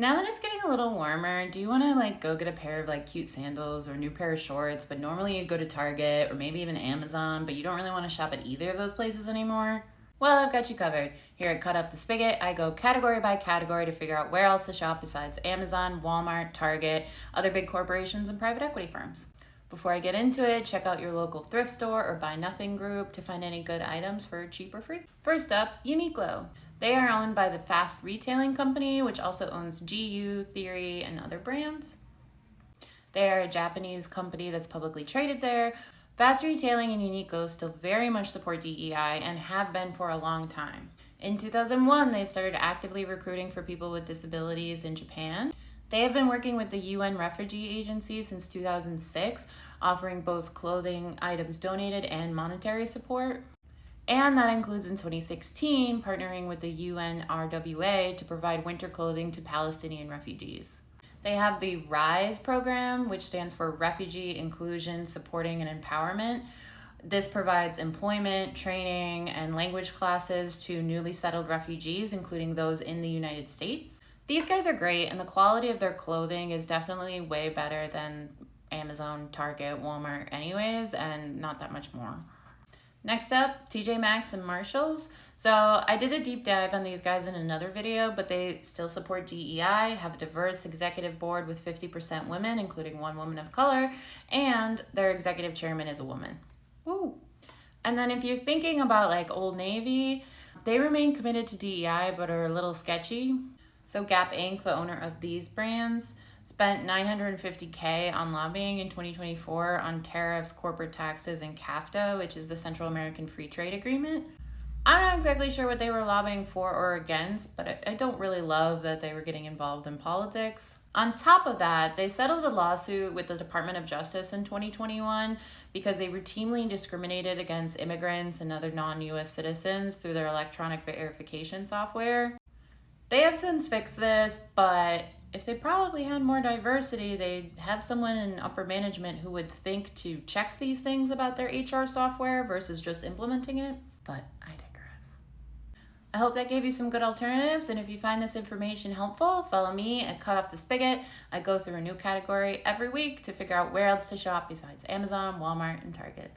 Now that it's getting a little warmer, do you want to go get a pair of cute sandals or a new pair of shorts, but normally you go to Target or maybe even Amazon, but you don't really want to shop at either of those places anymore? Well, I've got you covered. Here at Cut Off the Spigot, I go category by category to figure out where else to shop besides Amazon, Walmart, Target, other big corporations, and private equity firms. Before I get into it, check out your local thrift store or Buy Nothing group to find any good items for cheap or free. First up, Uniqlo. They are owned by the Fast Retailing Company, which also owns GU, Theory, and other brands. They are a Japanese company that's publicly traded there. Fast Retailing and Uniqlo still very much support DEI and have been for a long time. In 2001, they started actively recruiting for people with disabilities in Japan. They have been working with the UN Refugee Agency since 2006, offering both clothing items donated and monetary support. And that includes in 2016, partnering with the UNRWA to provide winter clothing to Palestinian refugees. They have the RISE program, which stands for Refugee Inclusion, Supporting, and Empowerment. This provides employment, training, and language classes to newly settled refugees, including those in the United States. These guys are great, and the quality of their clothing is definitely way better than Amazon, Target, Walmart anyways, and not that much more. Next up, TJ Maxx and Marshalls. So I did a deep dive on these guys in another video, but they still support DEI, have a diverse executive board with 50% women, including one woman of color, and their executive chairman is a woman. Woo! And then if you're thinking about Old Navy, they remain committed to DEI, but are a little sketchy. So Gap Inc., the owner of these brands, spent $950K on lobbying in 2024 on tariffs, corporate taxes, and CAFTA, which is the Central American Free Trade Agreement. I'm not exactly sure what they were lobbying for or against, but I don't really love that they were getting involved in politics. On top of that, they settled a lawsuit with the Department of Justice in 2021 because they routinely discriminated against immigrants and other non-US citizens through their electronic verification software. They have since fixed this, but if they probably had more diversity, they'd have someone in upper management who would think to check these things about their HR software versus just implementing it. But I digress. I hope that gave you some good alternatives, and if you find this information helpful, follow me at Cut Off the Spigot. I go through a new category every week to figure out where else to shop besides Amazon, Walmart, and Target.